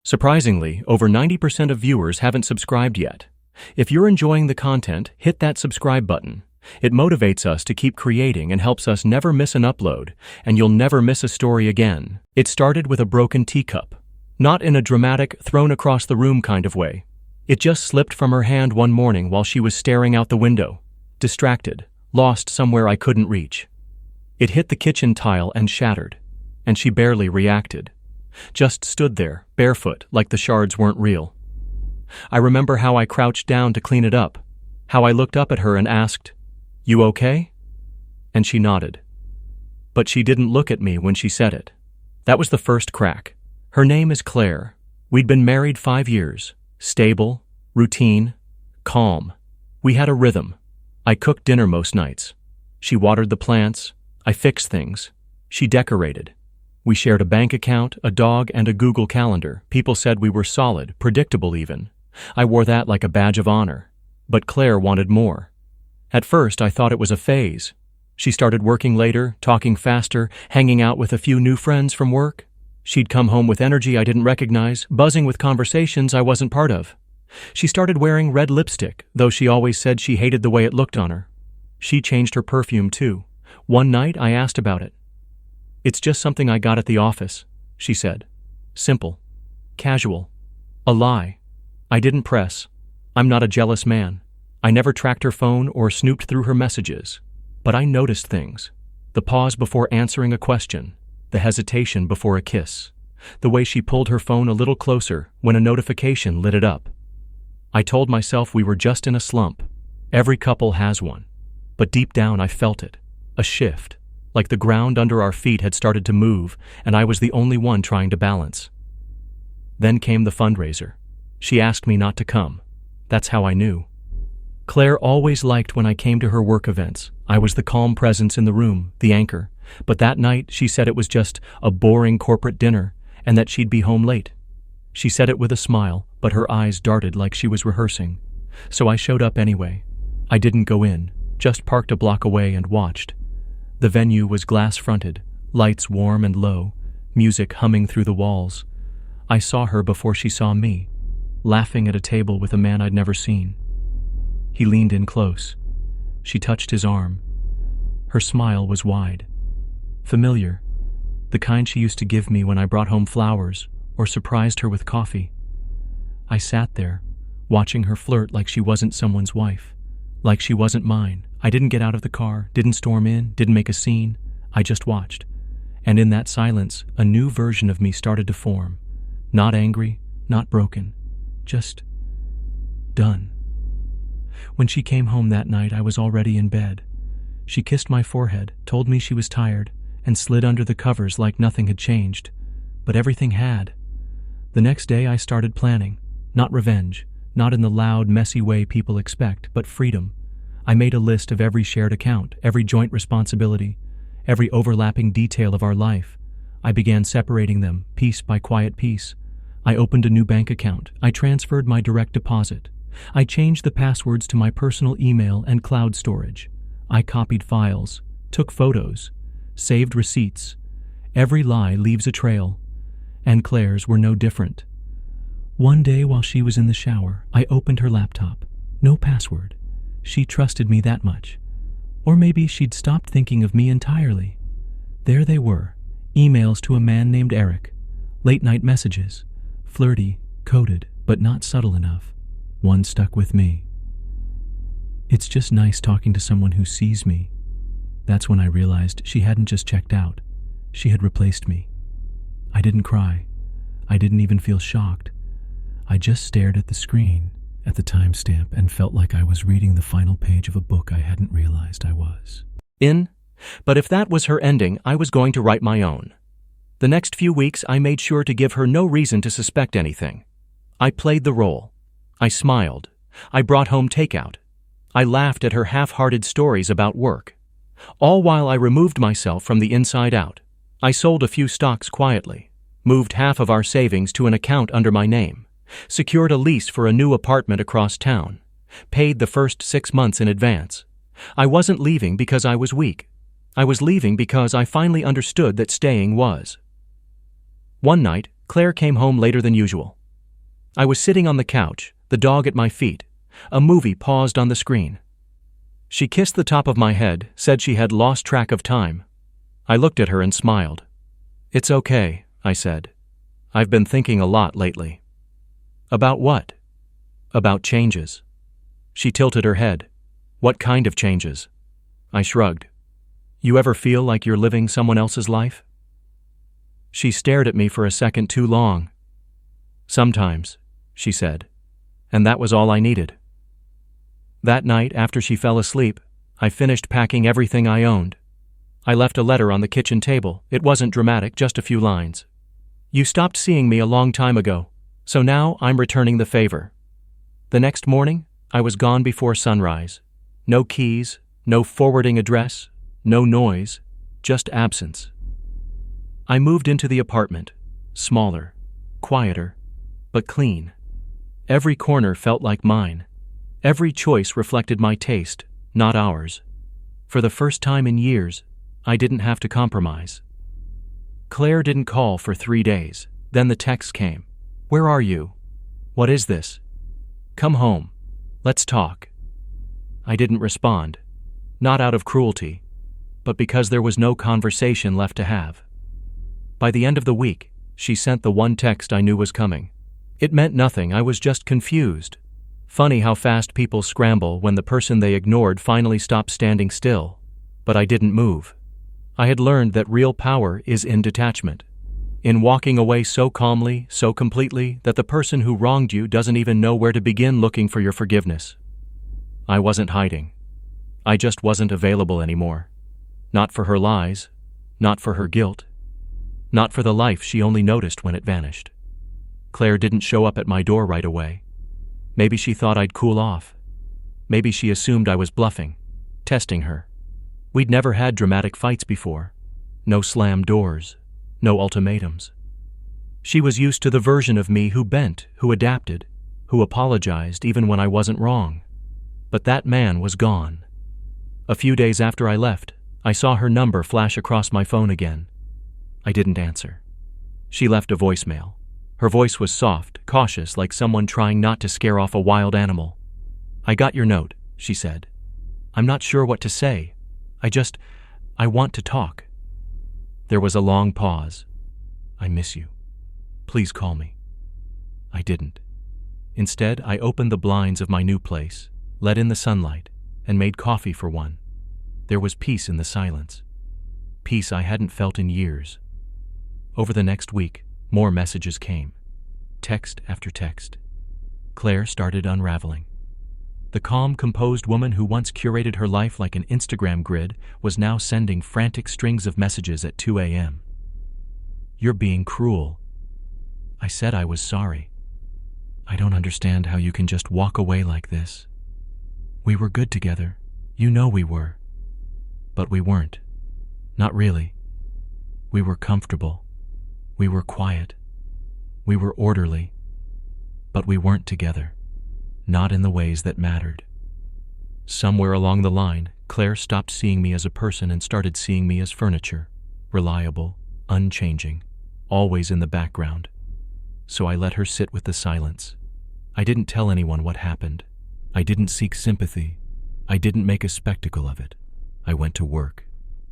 Surprisingly, over 90% of viewers haven't subscribed yet. If you're enjoying the content, hit that subscribe button. It motivates us to keep creating and helps us never miss an upload, and you'll never miss a story again. It started with a broken teacup. Not in a dramatic, thrown across the room kind of way. It just slipped from her hand one morning while she was staring out the window, distracted, lost somewhere I couldn't reach. It hit the kitchen tile and shattered, and she barely reacted. Just stood there, barefoot, like the shards weren't real. I remember how I crouched down to clean it up, how I looked up at her and asked, "You okay?" And she nodded. But she didn't look at me when she said it. That was the first crack. Her name is Claire. We'd been married 5 years. Stable, routine, calm. We had a rhythm. I cooked dinner most nights. She watered the plants. I fixed things. She decorated. We shared a bank account, a dog, and a Google Calendar. People said we were solid, predictable even. I wore that like a badge of honor. But Claire wanted more. At first, I thought it was a phase. She started working later, talking faster, hanging out with a few new friends from work. She'd come home with energy I didn't recognize, buzzing with conversations I wasn't part of. She started wearing red lipstick, though she always said she hated the way it looked on her. She changed her perfume too. One night, I asked about it. "It's just something I got at the office," she said. Simple. Casual. A lie. I didn't press. I'm not a jealous man. I never tracked her phone or snooped through her messages. But I noticed things. The pause before answering a question. The hesitation before a kiss. The way she pulled her phone a little closer when a notification lit it up. I told myself we were just in a slump. Every couple has one. But deep down I felt it. A shift. Like the ground under our feet had started to move, and I was the only one trying to balance. Then came the fundraiser. She asked me not to come. That's how I knew. Claire always liked when I came to her work events. I was the calm presence in the room, the anchor. But that night, she said it was just a boring corporate dinner, and that she'd be home late. She said it with a smile, but her eyes darted like she was rehearsing. So I showed up anyway. I didn't go in, just parked a block away and watched. The venue was glass-fronted, lights warm and low, music humming through the walls. I saw her before she saw me, laughing at a table with a man I'd never seen. He leaned in close. She touched his arm. Her smile was wide. Familiar. The kind she used to give me when I brought home flowers or surprised her with coffee. I sat there, watching her flirt like she wasn't someone's wife, like she wasn't mine. I didn't get out of the car, didn't storm in, didn't make a scene. I just watched. And in that silence, a new version of me started to form. Not angry, not broken. Just done. When she came home that night, I was already in bed. She kissed my forehead, told me she was tired, and slid under the covers like nothing had changed. But everything had. The next day I started planning. Not revenge, not in the loud, messy way people expect, but freedom. I made a list of every shared account, every joint responsibility, every overlapping detail of our life. I began separating them, piece by quiet piece. I opened a new bank account. I transferred my direct deposit. I changed the passwords to my personal email and cloud storage. I copied files, took photos, saved receipts. Every lie leaves a trail, and Claire's were no different. One day while she was in the shower, I opened her laptop. No password. She trusted me that much. Or maybe she'd stopped thinking of me entirely. There they were, emails to a man named Eric, late-night messages, flirty, coded, but not subtle enough. One stuck with me. It's just nice talking to someone who sees me. That's when I realized she hadn't just checked out. She had replaced me. I didn't cry. I didn't even feel shocked. I just stared at the screen, at the timestamp, and felt like I was reading the final page of a book I hadn't realized I was in. But if that was her ending, I was going to write my own. The next few weeks, I made sure to give her no reason to suspect anything. I played the role. I smiled. I brought home takeout. I laughed at her half-hearted stories about work. All while I removed myself from the inside out. I sold a few stocks quietly, moved half of our savings to an account under my name, secured a lease for a new apartment across town, paid the first 6 months in advance. I wasn't leaving because I was weak. I was leaving because I finally understood that staying was. One night, Claire came home later than usual. I was sitting on the couch, the dog at my feet. A movie paused on the screen. She kissed the top of my head, said she had lost track of time. I looked at her and smiled. "It's okay," I said. "I've been thinking a lot lately." "About what?" "About changes." She tilted her head. "What kind of changes?" I shrugged. "You ever feel like you're living someone else's life?" She stared at me for a second too long. "Sometimes," she said. And that was all I needed. That night, after she fell asleep, I finished packing everything I owned. I left a letter on the kitchen table. It wasn't dramatic, just a few lines. "You stopped seeing me a long time ago, so now I'm returning the favor." The next morning, I was gone before sunrise. No keys, no forwarding address, no noise, just absence. I moved into the apartment, smaller, quieter, but clean. Every corner felt like mine. Every choice reflected my taste, not ours. For the first time in years, I didn't have to compromise. Claire didn't call for 3 days. Then the text came. "Where are you? What is this? Come home. Let's talk." I didn't respond. Not out of cruelty, but because there was no conversation left to have. By the end of the week, she sent the one text I knew was coming. It meant nothing, I was just confused. Funny how fast people scramble when the person they ignored finally stops standing still. But I didn't move. I had learned that real power is in detachment. In walking away so calmly, so completely, that the person who wronged you doesn't even know where to begin looking for your forgiveness. I wasn't hiding. I just wasn't available anymore. Not for her lies, not for her guilt, not for the life she only noticed when it vanished. Claire didn't show up at my door right away. Maybe she thought I'd cool off. Maybe she assumed I was bluffing, testing her. We'd never had dramatic fights before. No slammed doors, no ultimatums. She was used to the version of me who bent, who adapted, who apologized even when I wasn't wrong. But that man was gone. A few days after I left, I saw her number flash across my phone again. I didn't answer. She left a voicemail. Her voice was soft, cautious, like someone trying not to scare off a wild animal. "I got your note," she said. "I'm not sure what to say. I want to talk." There was a long pause. "I miss you. Please call me." I didn't. Instead, I opened the blinds of my new place, let in the sunlight, and made coffee for one. There was peace in the silence. Peace I hadn't felt in years. Over the next week, more messages came. Text after text. Claire started unraveling. The calm, composed woman who once curated her life like an Instagram grid was now sending frantic strings of messages at 2 a.m. "You're being cruel." I said I was sorry. "I don't understand how you can just walk away like this. We were good together. You know we were." But we weren't. Not really. We were comfortable. We were quiet. We were orderly. But we weren't together. Not in the ways that mattered. Somewhere along the line, Claire stopped seeing me as a person and started seeing me as furniture. Reliable, unchanging, always in the background. So I let her sit with the silence. I didn't tell anyone what happened. I didn't seek sympathy. I didn't make a spectacle of it. I went to work.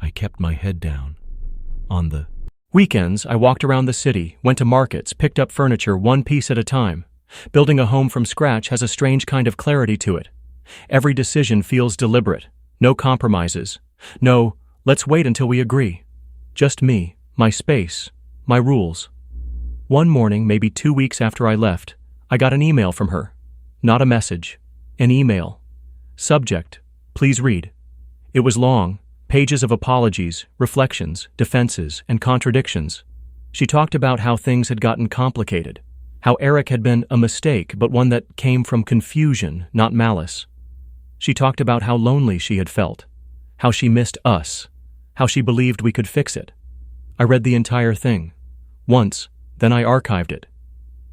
I kept my head down. On the weekends, I walked around the city, went to markets, picked up furniture one piece at a time. Building a home from scratch has a strange kind of clarity to it. Every decision feels deliberate. No compromises. No, let's wait until we agree. Just me, my space, my rules. One morning, maybe 2 weeks after I left, I got an email from her. Not a message. An email. Subject, please read. It was long, pages of apologies, reflections, defenses, and contradictions. She talked about how things had gotten complicated, how Eric had been a mistake, but one that came from confusion, not malice. She talked about how lonely she had felt, how she missed us, how she believed we could fix it. I read the entire thing. Once, then I archived it.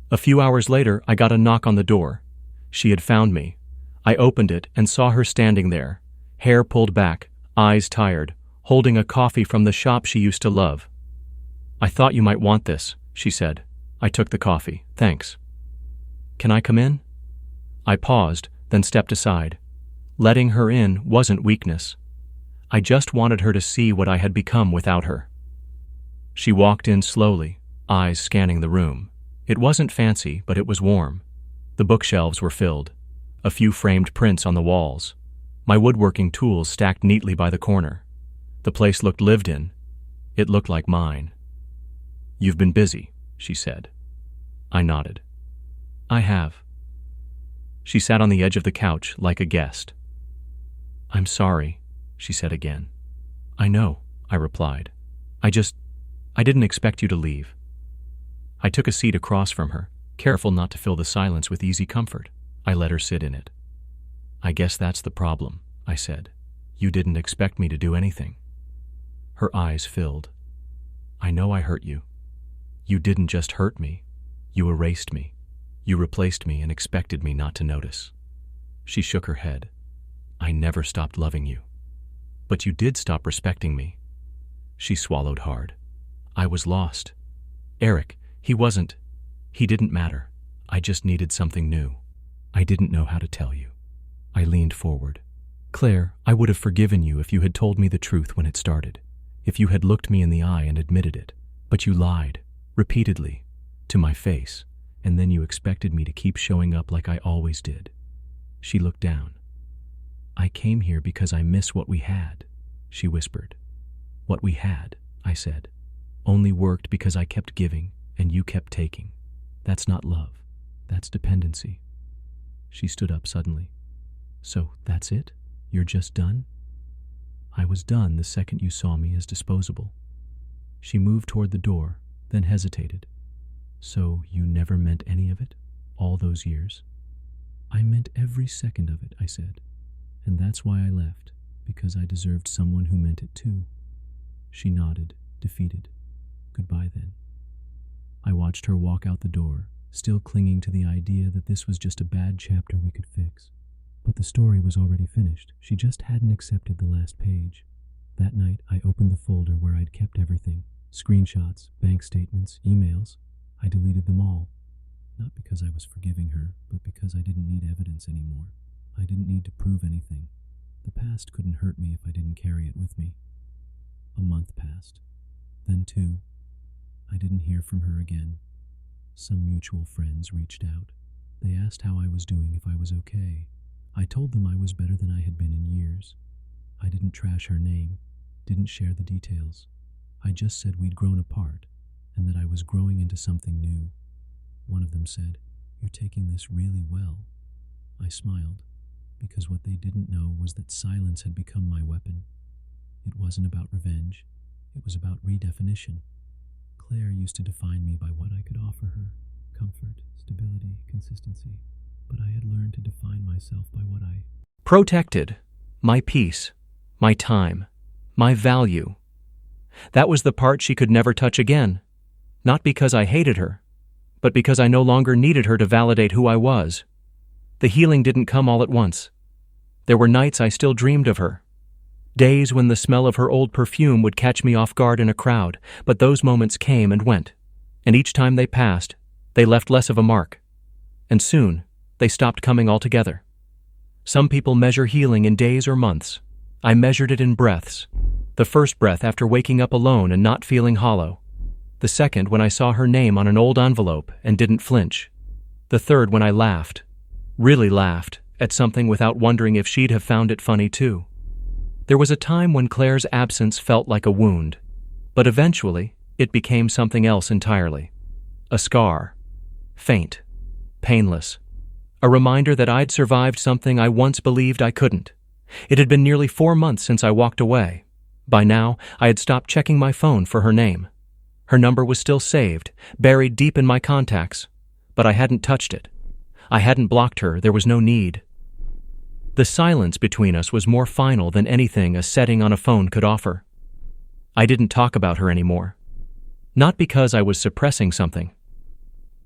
A few hours later, I got a knock on the door. She had found me. I opened it and saw her standing there, hair pulled back, eyes tired, holding a coffee from the shop she used to love. "I thought you might want this," she said. I took the coffee. Thanks. Can I come in? I paused, then stepped aside. Letting her in wasn't weakness. I just wanted her to see what I had become without her. She walked in slowly, eyes scanning the room. It wasn't fancy, but it was warm. The bookshelves were filled. A few framed prints on the walls. My woodworking tools stacked neatly by the corner. The place looked lived in. It looked like mine. "You've been busy," she said. I nodded. "I have." She sat on the edge of the couch like a guest. "I'm sorry," she said again. "I know," I replied. I didn't expect you to leave." I took a seat across from her, careful not to fill the silence with easy comfort. I let her sit in it. "I guess that's the problem," I said. "You didn't expect me to do anything." Her eyes filled. "I know I hurt you. You didn't just hurt me. You erased me. You replaced me and expected me not to notice." She shook her head. "I never stopped loving you. But you did stop respecting me." She swallowed hard. "I was lost. Eric, he didn't matter. I just needed something new. I didn't know how to tell you." I leaned forward. "Claire, I would have forgiven you if you had told me the truth when it started, if you had looked me in the eye and admitted it. But you lied, repeatedly, to my face, and then you expected me to keep showing up like I always did." She looked down. "I came here because I miss what we had," she whispered. "What we had," I said, "only worked because I kept giving and you kept taking. That's not love. That's dependency." She stood up suddenly. "So that's it? You're just done?" "I was done the second you saw me as disposable." She moved toward the door, then hesitated. "So you never meant any of it, all those years?" "I meant every second of it," I said. "And that's why I left, because I deserved someone who meant it too." She nodded, defeated. "Goodbye then." I watched her walk out the door, still clinging to the idea that this was just a bad chapter we could fix. But the story was already finished. She just hadn't accepted the last page. That night, I opened the folder where I'd kept everything. Screenshots, bank statements, emails. I deleted them all. Not because I was forgiving her, but because I didn't need evidence anymore. I didn't need to prove anything. The past couldn't hurt me if I didn't carry it with me. A month passed. Then 2. I didn't hear from her again. Some mutual friends reached out. They asked how I was doing, if I was okay. I told them I was better than I had been in years. I didn't trash her name, didn't share the details. I just said we'd grown apart, and that I was growing into something new. One of them said, "You're taking this really well." I smiled, because what they didn't know was that silence had become my weapon. It wasn't about revenge. It was about redefinition. Claire used to define me by what I could offer her: comfort, stability, consistency. But I had learned to define myself by what I protected. My peace, my time, my value. That was the part she could never touch again. Not because I hated her, but because I no longer needed her to validate who I was. The healing didn't come all at once. There were nights I still dreamed of her. Days when the smell of her old perfume would catch me off guard in a crowd, but those moments came and went. And each time they passed, they left less of a mark. And soon, they stopped coming altogether. Some people measure healing in days or months. I measured it in breaths. The first breath after waking up alone and not feeling hollow. The second when I saw her name on an old envelope and didn't flinch. The third when I laughed, really laughed, at something without wondering if she'd have found it funny too. There was a time when Claire's absence felt like a wound, but eventually it became something else entirely. A scar. Faint. Painless. A reminder that I'd survived something I once believed I couldn't. It had been nearly 4 months since I walked away. By now, I had stopped checking my phone for her name. Her number was still saved, buried deep in my contacts, but I hadn't touched it. I hadn't blocked her, there was no need. The silence between us was more final than anything a setting on a phone could offer. I didn't talk about her anymore. Not because I was suppressing something,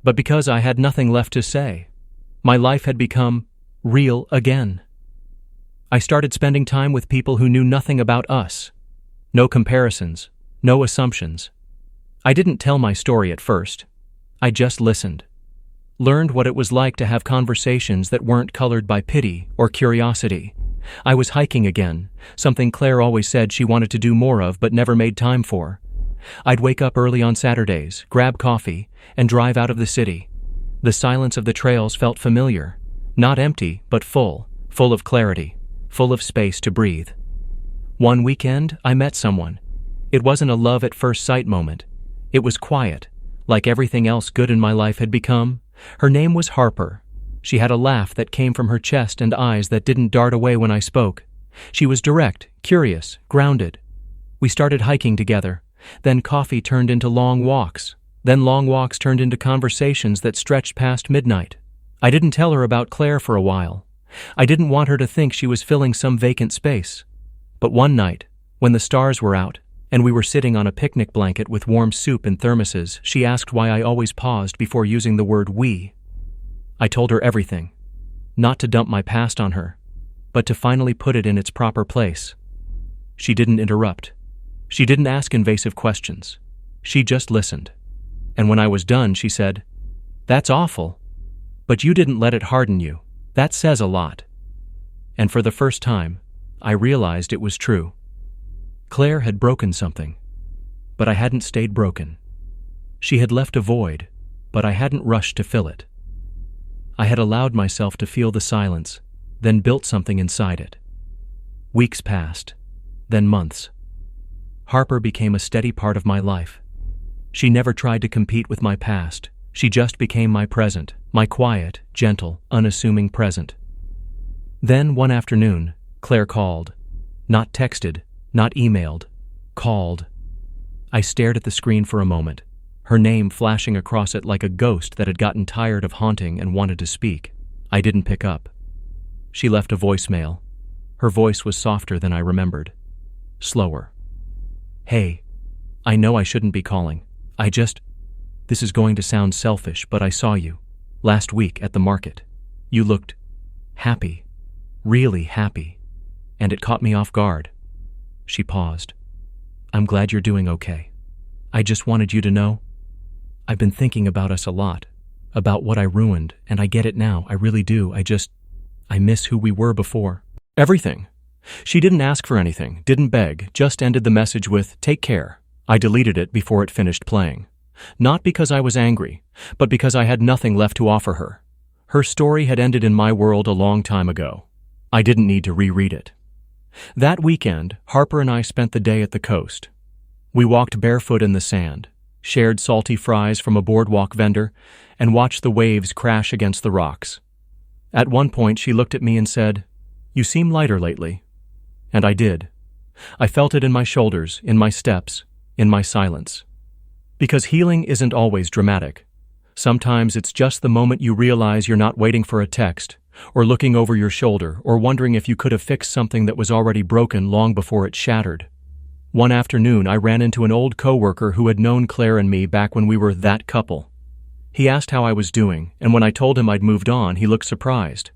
but because I had nothing left to say. My life had become real again. I started spending time with people who knew nothing about us. No comparisons, no assumptions. I didn't tell my story at first. I just listened. Learned what it was like to have conversations that weren't colored by pity or curiosity. I was hiking again, something Claire always said she wanted to do more of but never made time for. I'd wake up early on Saturdays, grab coffee, and drive out of the city. The silence of the trails felt familiar, not empty, but full of clarity, full of space to breathe. One weekend, I met someone. It wasn't a love at first sight moment. It was quiet, like everything else good in my life had become. Her name was Harper. She had a laugh that came from her chest and eyes that didn't dart away when I spoke. She was direct, curious, grounded. We started hiking together. Then coffee turned into long walks. Then long walks turned into conversations that stretched past midnight. I didn't tell her about Claire for a while. I didn't want her to think she was filling some vacant space. But one night, when the stars were out, and we were sitting on a picnic blanket with warm soup and thermoses, she asked why I always paused before using the word we. I told her everything. Not to dump my past on her, but to finally put it in its proper place. She didn't interrupt. She didn't ask invasive questions. She just listened. And when I was done, she said, "That's awful. But you didn't let it harden you. That says a lot." And for the first time, I realized it was true. Claire had broken something, but I hadn't stayed broken. She had left a void, but I hadn't rushed to fill it. I had allowed myself to feel the silence, then built something inside it. Weeks passed, then months. Harper became a steady part of my life. She never tried to compete with my past. She just became my present, my quiet, gentle, unassuming present. Then one afternoon, Claire called. Not texted, not emailed. Called. I stared at the screen for a moment, her name flashing across it like a ghost that had gotten tired of haunting and wanted to speak. I didn't pick up. She left a voicemail. Her voice was softer than I remembered. Slower. "Hey, I know I shouldn't be calling. This is going to sound selfish, but I saw you last week at the market. You looked happy, really happy, and it caught me off guard." She paused. "I'm glad you're doing okay. I just wanted you to know. I've been thinking about us a lot, about what I ruined, and I get it now, I really do. I miss who we were before." Everything. She didn't ask for anything, didn't beg, just ended the message with, "Take care." I deleted it before it finished playing. Not because I was angry, but because I had nothing left to offer her. Her story had ended in my world a long time ago. I didn't need to reread it. That weekend, Harper and I spent the day at the coast. We walked barefoot in the sand, shared salty fries from a boardwalk vendor, and watched the waves crash against the rocks. At one point, she looked at me and said, "You seem lighter lately." And I did. I felt it in my shoulders, in my steps, in my silence. Because healing isn't always dramatic. Sometimes it's just the moment you realize you're not waiting for a text, or looking over your shoulder, or wondering if you could have fixed something that was already broken long before it shattered. One afternoon, I ran into an old coworker who had known Claire and me back when we were that couple. He asked how I was doing, and when I told him I'd moved on, he looked surprised.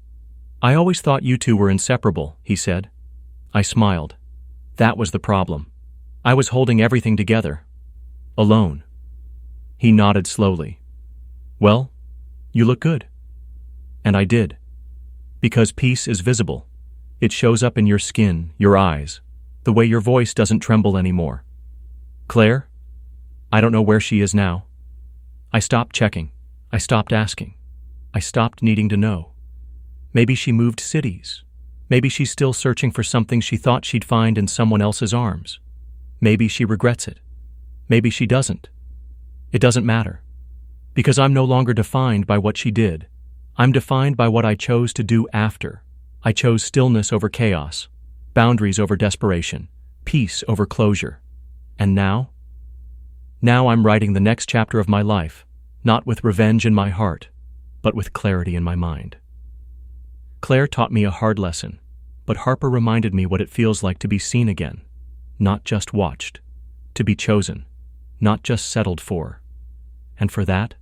"I always thought you two were inseparable," he said. I smiled. That was the problem. I was holding everything together. Alone. He nodded slowly. "Well, you look good." And I did. Because peace is visible. It shows up in your skin, your eyes, the way your voice doesn't tremble anymore. Claire? I don't know where she is now. I stopped checking. I stopped asking. I stopped needing to know. Maybe she moved cities. Maybe she's still searching for something she thought she'd find in someone else's arms. Maybe she regrets it. Maybe she doesn't. It doesn't matter. Because I'm no longer defined by what she did. I'm defined by what I chose to do after. I chose stillness over chaos, boundaries over desperation, peace over closure. And now? Now I'm writing the next chapter of my life, not with revenge in my heart, but with clarity in my mind. Claire taught me a hard lesson, but Harper reminded me what it feels like to be seen again, not just watched, to be chosen, not just settled for. And for that,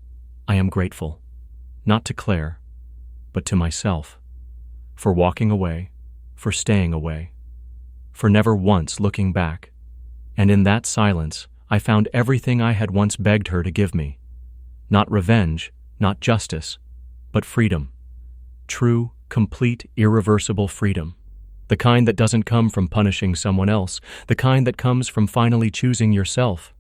I am grateful, not to Claire, but to myself, for walking away, for staying away, for never once looking back. And in that silence, I found everything I had once begged her to give me. Not revenge, not justice, but freedom. True, complete, irreversible freedom. The kind that doesn't come from punishing someone else, the kind that comes from finally choosing yourself.